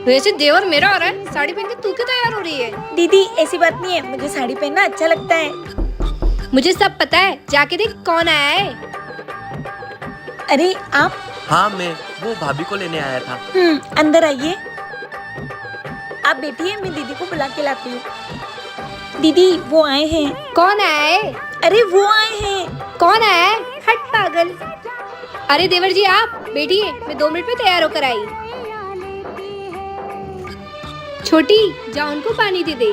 वैसे देवर मेरा आ रहा है, साड़ी पहन के तू क्यों तैयार हो रही है? दीदी ऐसी बात नहीं है, मुझे साड़ी पहनना अच्छा लगता है। मुझे सब पता है, जाके देख कौन आया है। अरे आप? हाँ मैं वो भाभी को लेने आया था। अंदर आइए। आप बैठिए, मैं दीदी को बुला के लाती हूँ। दीदी वो आए हैं। कौन आया है? अरे वो आए हैं। कौन आया है? हट पागल। अरे देवर जी आप बैठिए, मैं 2 मिनट में तैयार होकर आई। छोटी जा उनको पानी दे दे।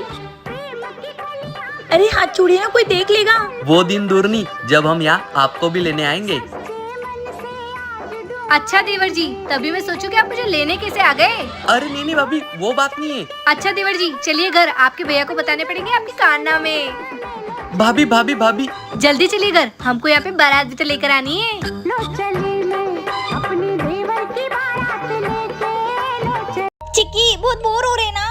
अरे हाथ छोड़िए ना, कोई देख लेगा। वो दिन दूर नहीं जब हम यहाँ आपको भी लेने आएंगे। अच्छा देवर जी, तभी मैं सोचूं कि आप मुझे लेने कैसे आ गए। अरे नहीं भाभी, वो बात नहीं है। अच्छा देवर जी चलिए घर, आपके भैया को बताने पड़ेंगे आपके कारनामे। भाभी भाभी भाभी जल्दी चलिए घर, हमको यहाँ पे बारात भी तो लेकर आनी है। चिक्की बहुत बोर हो रहे ना?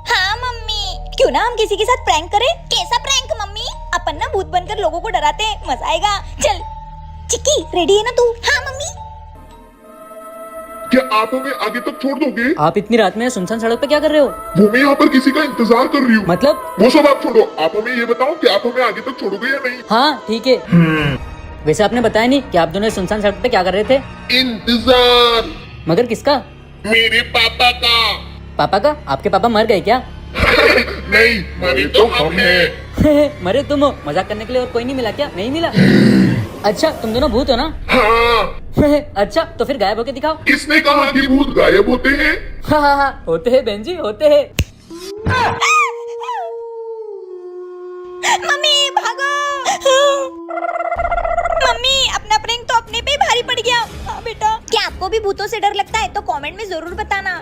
हाँ मम्मी, क्यों ना हम किसी के साथ प्रैंक करें? कैसा प्रैंक मम्मी? अपन ना भूत बनकर लोगों को डराते हैं, मजा आएगा। चल चिक्की रेडी है ना तू? हाँ मम्मी। क्या आप हमें आगे तक छोड़ दोगे? आप इतनी रात में सुनसान सड़क पे क्या कर रहे हो? वो मैं यहाँ पर किसी का इंतजार कर रही हूँ। मतलब? वो सब आप छोड़ो, आप हमें ये बताओ कि आप हमें आगे तक छोड़ोगे या नहीं? हाँ ठीक है। वैसे आपने बताया नहीं कि आप दोनों सुनसान सड़क पे क्या कर रहे थे? इंतजार। मगर किसका? मेरे पापा का। पापा का? आपके पापा मर गए क्या? नहीं, मरे तो हम हैं। मरे तुम हो? मजाक करने के लिए और कोई नहीं मिला क्या? नहीं मिला? अच्छा तुम दोनों भूत हो ना? हाँ। अच्छा तो फिर गायब होके दिखाओ। किसने कहा कि भूत गायब होते हैं? हाँ होते हैं बहन जी, होते हैं। मम्मी भागो। मम्मी अपना प्रैंक तो अपने पे ही भारी पड़ गया। हाँ बेटा। क्या आपको भी भूतों से डर लगता है? तो कमेंट में जरूर बताना।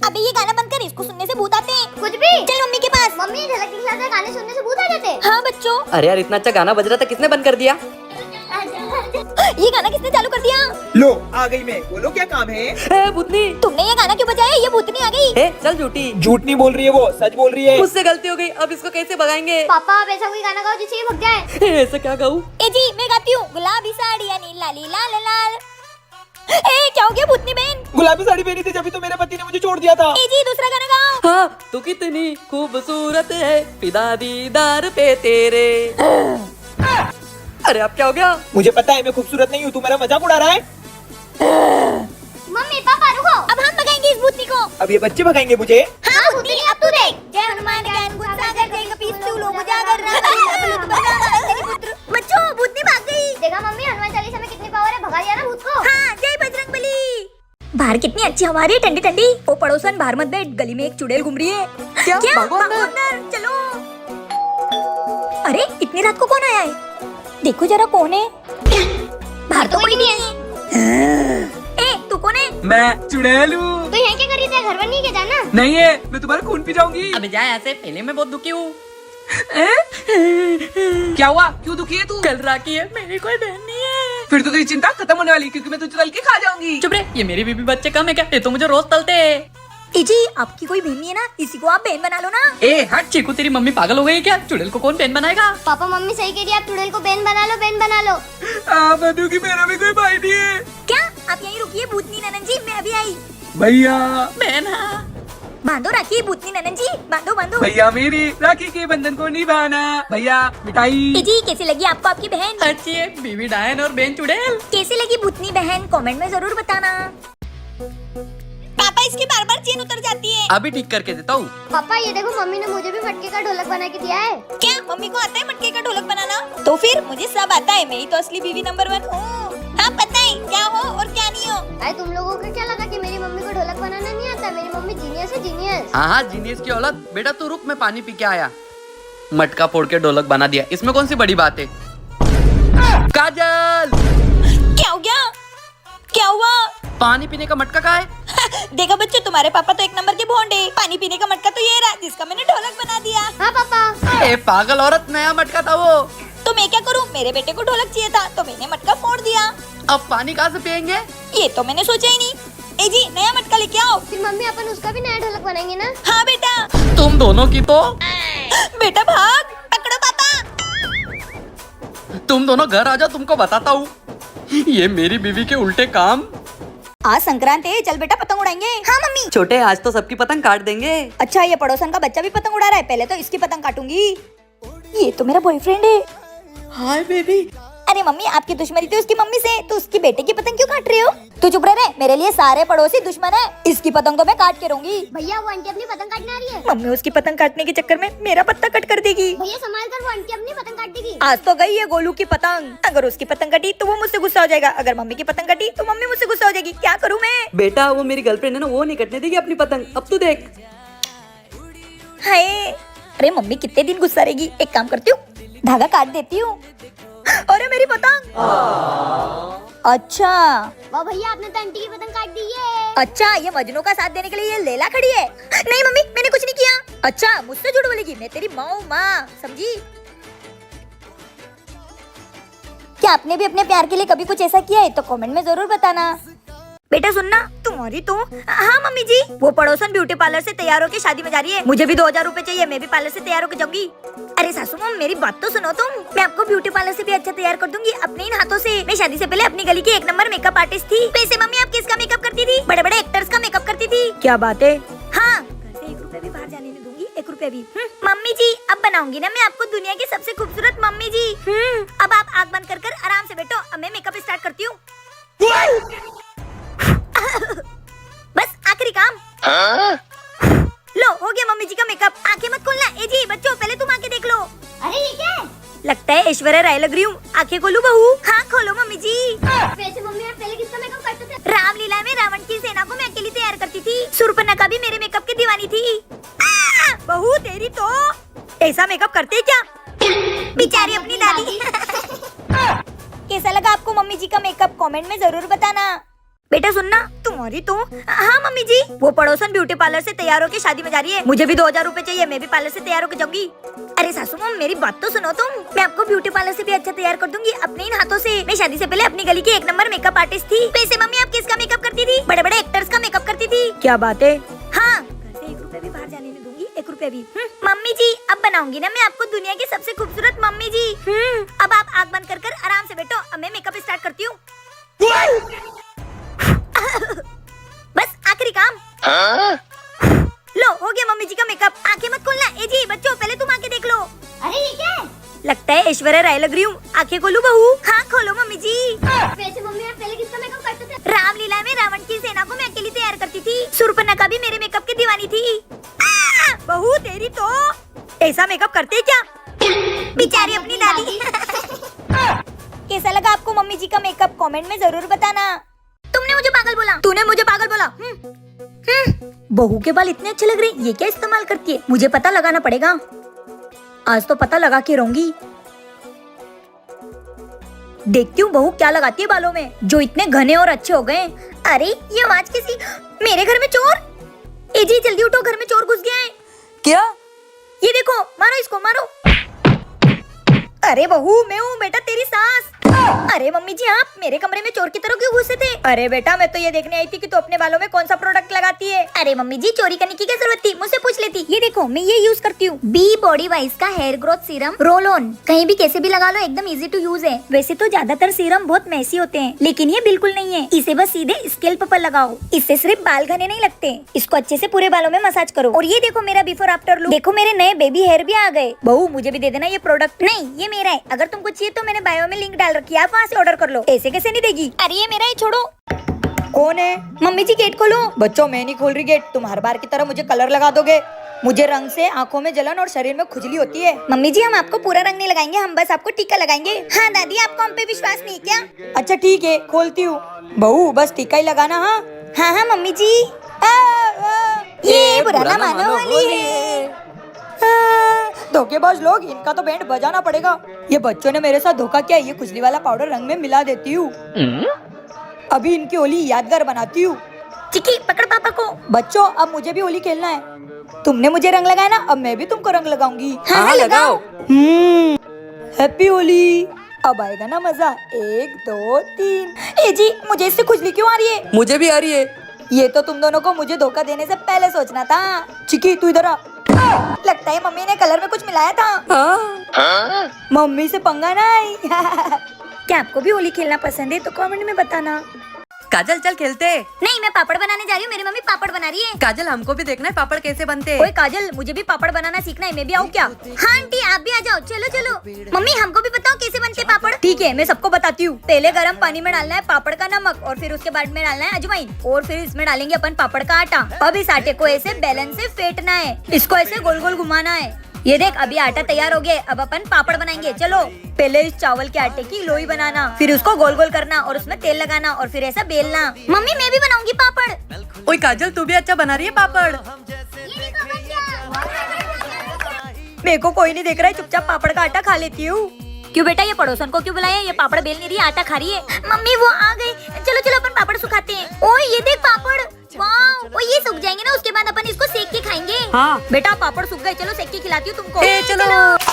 अबे ये गाना बंद कर, इसको सुनने से भूत आते हैं। कुछ भी। चल मम्मी के पास। मम्मी झलक दिखला दे, गाने सुनने से भूत आ जाते हैं। हाँ बच्चों। अरे यार इतना अच्छा गाना बज रहा था, किसने बंद कर दिया? ये गाना किसने चालू कर दिया? लो आ गई मैं, बोलो क्या काम है? भूतनी तुमने ये गाना क्यों बजाया? ये भूतनी आ गई। चल झूठी। झूठ नहीं बोल रही है, वो सच बोल रही है। मुझसे गलती हो गई, अब इसको कैसे भगाएंगे? पापा आप ऐसा कोई गाना गाओ जिससे ये भग जाए। ऐसा क्या गाऊं? ए जी मैं गाती हूँ। गुलाबी साड़ियाँ नीला नीला लाल लाल। ए क्या हो गया भूतनी बहन? गुलाबी साड़ी पहनी थी जब तो मेरे पति ने मुझे छोड़ दिया था। ए जी दूसरा गाना गाओ। हाँ तू कितनी खूबसूरत है, फिदा दीदार पे तेरे। अरे अब क्या हो गया? मुझे पता है मैं खूबसूरत नहीं हूँ, तू मेरा मजाक उड़ा रहा है। मम्मी पापा रुको, अब हम भगाएंगे इस भूतनी को। अब ये बच्चे भगाएंगे मुझे। हाँ भूतनी अब तू देख। जय हनुमान ज्ञान गुण सागर, जय कपीस तिहु लोक उजागर, राम पुत्र। बच्चों भूतनी भाग गई। देखा मम्मी हनुमान चालीसा में कितनी पावर है, भगा दिया ना भूत को। हाँ जय बजरंगबली। बाहर कितनी अच्छी हवा आ रही है, ठंडी ठंडी। ओ पड़ोसन बाहर मत बैठ, गली में एक चुड़ैल घूम रही है। क्या? भागो अंदर। चलो। अरे इतनी रात को कौन आया है? देखो जरा कौन है। बाहर तो कोई नहीं है। ए तू कौन है? मैं चुड़ैल हूँ। तो यहाँ क्या कर रही थी? घर नहीं क्या जाना? नहीं है, मैं तुम्हारा खून पी जाऊंगी। अब जा यहाँ से, पहले मैं बहुत दुखी हूँ। क्या हुआ? क्यों दुखी है तू? कल राखी है, मेरी कोई बहन नहीं है। फिर तो तेरी चिंता खत्म होने वाली, क्योंकि मैं तुझे तल के खा जाऊंगी। चुप रे, ये मेरी बीबी बच्चे कम है क्या? ये तो मुझे रोज तलते हैं। ए जी आपकी कोई बहन नहीं है ना, इसी को आप बहन बना लो ना। ए हट चीकू, तेरी मम्मी पागल हो गई क्या? चुड़ैल को कौन बहन बनाएगा? पापा मम्मी सही कह रही है, आप चुड़ैल को बहन बना लो, बहन बना लो। मधु की मेरा भी कोई भाई नहीं है। क्या आप यहीं रुकिए भूतनी ननन जी, मैं अभी आई। भैया बहन बांधो राखी भूतनी ननन जी, बांधो बांधो। भैया मेरी राखी के बंधन को निभाना। भैया मिठाई। ए जी कैसी लगी आपको आपकी बहन? अच्छी है, बीवी डायन और बहन चुड़ैल। कैसी लगी भूतनी बहन? कमेंट में जरूर बताना। पापा इसकी बार बार चेन उतर जाती है। अभी ठीक करके देता हूँ। पापा ये देखो, मम्मी ने मुझे भी मटके का ढोलक बना के दिया है। क्या मम्मी को आता है मटके का ढोलक बनाना? तो फिर मुझे सब आता है, मैं ही तो असली बीवी नंबर 1 हूँ। हाँ पता है क्या हो और क्या नहीं हो। अरे तुम लोगों को क्या लगा कि मेरी मम्मी को ढोलक बनाना नहीं आता? मेरी मम्मी जीनियस है, जीनियस। हाँ जीनियस की औलाद। बेटा तू रुक, मैं पानी पी के आया। मटका फोड़ के ढोलक बना दिया, इसमें कौन सी बड़ी बात है? काजल क्या हो गया? क्या हुआ? पानी पीने का मटका कहाँ है? देखो बच्चों, तुम्हारे पापा तो 1 नंबर के भोंडे। पानी पीने का मटका तो ये रहा, जिसका मैंने ढोलक बना दिया। हाँ पापा। ए पागल औरत, नया मटका था वो। तो मैं क्या करूँ? मेरे बेटे को ढोलक चाहिए था तो मैंने मटका फोड़ दिया। अब पानी कहाँ से पियेंगे? ये तो मैंने सोचा ही नहीं। ए जी नया मटका लेके आओ। फिर मम्मी अपन उसका भी नया ढोलक बनाएंगे ना? हाँ बेटा। तुम दोनों की तो। बेटा भाग, पकड़ो पापा। तुम दोनों घर आ जाओ, तुमको बताता हूँ। ये मेरी बीवी के उल्टे काम। आज संक्रांति है, चल बेटा पतंग उड़ाएंगे। हाँ मम्मी। छोटे आज तो सबकी पतंग काट देंगे। अच्छा ये पड़ोसन का बच्चा भी पतंग उड़ा रहा है, पहले तो इसकी पतंग काटूंगी। ये तो मेरा बॉयफ्रेंड है। Hi baby. अरे मम्मी आपकी दुश्मनी थी उसकी मम्मी से, तो उसकी बेटे की पतंग क्यों काट रहे हो? तू चुप रह, मेरे लिए सारे पड़ोसी दुश्मन है। इसकी पतंग तो मैं काट के रहूंगी। भैया वो आंटी अपनी पतंग काटने आ रही है। मम्मी उसकी पतंग काटने के चक्कर में मेरा पत्ता कट कर देगी। भैया संभाल कर, वो आंटी अपनी पतंग काट देगी। आज तो गई है गोलू की पतंग। अगर उसकी पतंग कटी तो वो मुझसे गुस्सा हो जाएगा, अगर मम्मी की पतंग कटी तो मम्मी मुझसे गुस्सा हो जाएगी। क्या करूँ मैं? बेटा वो मेरी गर्लफ्रेंड है ना, वो नहीं कटने देगी अपनी पतंग। अब तू देख। हाय अरे मम्मी कितने दिन गुस्सा रहेगी। एक काम करती हूँ, धागा काट देती हूँ। अरे मेरी पतंग। अच्छा वाह भैया आपने तो आंटी की पतंग काट दी है। अच्छा ये मजनू का साथ देने के लिए ये लैला खड़ी है। नहीं मम्मी मैंने कुछ नहीं किया। अच्छा मुझसे झूठ बोलेगी, मैं तेरी माँ हूँ, माँ समझी? क्या आपने भी अपने प्यार के लिए कभी कुछ ऐसा किया है तो कमेंट में जरूर बताना। बेटा सुनना, तुम्हारी तो। हाँ मम्मी जी, वो पड़ोसन ब्यूटी पार्लर से तैयार होकर शादी में जा रही है। मुझे भी 2000 रूपए चाहिए, मैं भी पार्लर से तैयार होकर जाऊंगी। अरे सासू मम मेरी बात तो सुनो तुम। मैं आपको ब्यूटी पार्लर से भी अच्छा तैयार कर दूंगी अपने इन हाथों से। मैं शादी से पहले अपनी गली की 1 नंबर मेकअप आर्टिस्ट थी। वैसे मम्मी आप किसका मेकअप करती थी? बड़े बड़े एक्टर्स का मेकअप करती थी। क्या बात है? हाँ घर से 1 रुपए भी बाहर जाने नहीं दूंगी, 1 रुपए भी। मम्मी जी अब बनाऊंगी ना मैं आपको दुनिया की सबसे खूबसूरत मम्मी जी। अब आप आँख बंद कर आराम से बैठो, अब मैं मेकअप स्टार्ट करती हूँ। बस आखिरी काम। लो हो गया मम्मी जी का मेकअप। आंखें मत खोलना। ए जी बच्चों पहले तुम आंखें देख लो। अरे ये क्या है? लगता है ऐश्वर्या राय लग रही हूँ। आंखें खोलू बहू? हाँ खोलो मम्मी जी। वैसे मम्मी आप पहले किसका मेकअप करते थे? रामलीला में रावण की सेना को मैं अकेली तैयार करती थी। शूर्पणखा भी मेरे मेकअप की दीवानी थी। बहू तेरी तो ऐसा मेकअप करते क्या? बेचारी अपनी दादी। कैसा लगा आपको मम्मी जी का मेकअप? कमेंट में जरूर बताना। बेटा सुनना, तुम्हारी तो। हाँ मम्मी जी, वो पड़ोसन ब्यूटी पार्लर से तैयार होकर शादी में जा रही है। मुझे भी 2000 रूपए चाहिए, मैं भी पार्लर से तैयार होकर जाऊंगी। अरे सासू मम मेरी बात तो सुनो तुम। मैं आपको ब्यूटी पार्लर से भी अच्छा तैयार कर दूंगी अपने इन हाथों से। मैं शादी से पहले अपनी गली की 1 नंबर मेकअप आर्टिस्ट थी। वैसे मम्मी आप किसका मेकअप करती थी? बड़े बड़े एक्टर्स का मेकअप करती थी। क्या बात है? हाँ घर से 1 रुपए भी बाहर जाने नहीं दूंगी, 1 रुपए भी। मम्मी जी अब बनाऊंगी ना मैं आपको दुनिया की सबसे खूबसूरत मम्मी जी। अब आप आँख बंद कर आराम से बैठो, अब मैं मेकअप स्टार्ट करती हूँ। बस आखिरी काम। लो हो गया मम्मी जी का मेकअप। आंखें मत खोलना। ए जी बच्चों पहले तुम आंखें देख लो। अरे ये क्या है? लगता है ऐश्वर्या राय लग रही हूँ। आंखें खोलू बहू? हाँ खोलो मम्मी जी। वैसे मम्मी आप पहले किसका मेकअप करते थे? रामलीला में रावण की सेना को मैं अकेली तैयार करती थी। शूर्पणखा भी मेरे मेकअप की दीवानी थी। बहू तेरी तो ऐसा मेकअप करते क्या? बेचारी अपनी दादी। कैसा लगा आपको मम्मी जी का मेकअप? कमेंट में जरूर बताना। तुमने मुझे पागल बोला। तूने मुझे पागल बोला। बहू के बाल इतने अच्छे लग रहे हैं, ये क्या इस्तेमाल करती है? मुझे पता लगाना पड़ेगा। आज तो पता लगा के रहूंगी। देखती हूँ बहू क्या लगाती है बालों में, जो इतने घने और अच्छे हो गए। अरे ये आवाज किसी, मेरे घर में चोर। ए जी जल्दी उठो, घर में चोर घुस गया है। क्या? ये देखो, मारो इसको मारो। अरे बहू मैं हूँ बेटा तेरी सास। अरे मम्मी जी आप मेरे कमरे में चोर की तरह क्यों घुसे थे? अरे बेटा मैं तो ये देखने आई थी कि तू अपने बालों में कौन सा प्रोडक्ट लगाती है। अरे मम्मी जी चोरी करने की क्या जरूरत थी, मुझसे पूछ लेती। ये देखो मैं ये यूज करती हूँ, बी बॉडी वाइज का hair growth serum roll on. कहीं भी कैसे भी लगा लो, एकदम इजी टू यूज है। वैसे तो ज्यादातर सीरम बहुत मैसी होते हैं, लेकिन ये बिल्कुल नहीं है। इसे बस सीधे स्कैल्प पर लगाओ, इससे सिर्फ बाल घने नहीं लगते। इसको अच्छे से पूरे बालों में मसाज करो। और ये देखो मेरा बिफोर आफ्टर लुक। देखो मेरे नए बेबी हेयर भी आ गए। बहू मुझे भी दे देना ये प्रोडक्ट। नहीं ये मेरा है, अगर तुमको चाहिए तो मैंने बायो में लिंक डाल रखी है, आप वहाँ से ऑर्डर कर लो। ऐसे कैसे नहीं देगी? अरे ये मेरा ही, छोड़ो। कौन है? मम्मी जी गेट खोलो। बच्चों मैं नहीं खोल रही गेट, तुम हर बार की तरह मुझे कलर लगा दोगे। मुझे रंग से आंखों में जलन और शरीर में खुजली होती है। मम्मी जी हम आपको पूरा रंग नहीं लगाएंगे, हम बस आपको टीका लगाएंगे। हाँ दादी आपको हम पे विश्वास नहीं क्या? अच्छा ठीक है खोलती हूँ। बहू बस टीका ही लगाना। हाँ हाँ हाँ मम्मी जी। ये बुरा ना मानो होली है। धोखेबाज लोग, इनका तो बैंड बजाना पड़ेगा। ये बच्चों ने मेरे साथ धोखा किया। ये खुजली वाला पाउडर रंग में मिला देती हूँ, अभी इनकी होली यादगार बनाती हूँ। चिकी पकड़ पापा को। बच्चों अब मुझे भी होली खेलना है। तुमने मुझे रंग लगाया ना, अब मैं भी तुमको रंग लगाऊंगी। हाँ लगाओ। हैप्पी होली। अब आएगा ना मजा। 1 2 3। ए जी मुझे इससे खुजली क्यों आ रही है? मुझे भी आ रही है। ये तो तुम दोनों को मुझे धोखा देने से पहले सोचना था। चिकी तू इधर आ। लगता है मम्मी ने कलर में कुछ मिलाया था। मम्मी से पंगा नहीं। क्या आपको भी होली खेलना पसंद है तो कमेंट में बताना। काजल चल खेलते। नहीं, मैं पापड़ बनाने जा रही हूँ, मेरी मम्मी पापड़ बना रही है। काजल हमको भी देखना है पापड़ कैसे बनते। ओए काजल, मुझे भी पापड़ बनाना सीखना है, मैं भी आऊँ क्या? हाँ आंटी, आप भी आ जाओ, चलो चलो। मम्मी हमको भी बताओ कैसे बनते पापड़। ठीक है, मैं सबको बताती हूँ। पहले गर्म पानी में डालना है पापड़ का नमक, और फिर उसके बाद में डालना है अजवाइन, और फिर इसमें डालेंगे अपन पापड़ का आटा। अब इस आटे को ऐसे बेलन से फेंटना है, इसको ऐसे गोल गोल घुमाना है। ये देख, अभी आटा तैयार हो गया। अब अपन पापड़ बनाएंगे, चलो। पहले इस चावल के आटे की लोई बनाना, फिर उसको गोल गोल करना और उसमें तेल लगाना, और फिर ऐसा बेलना। मम्मी मैं भी बनाऊंगी पापड़। ओए काजल, तू भी अच्छा बना रही है पापड़। मेरे को कोई नहीं देख रहा है, चुपचाप पापड़ का आटा खा लेती हूँ। क्यों बेटा, ये पड़ोसन को क्यों बुलाया? ये पापड़ बेल नहीं रही, आटा खा रही है। मम्मी वो आ गई, चलो चलो अपन पापड़ सुखाते हैं। ओए ये देख पापड़, वाह! ये सूख जाएंगे ना, उसके बाद अपन इसको सेक के खाएंगे। हाँ बेटा, पापड़ सूख गए, चलो सेक के खिलाती हूँ तुमको। चलो।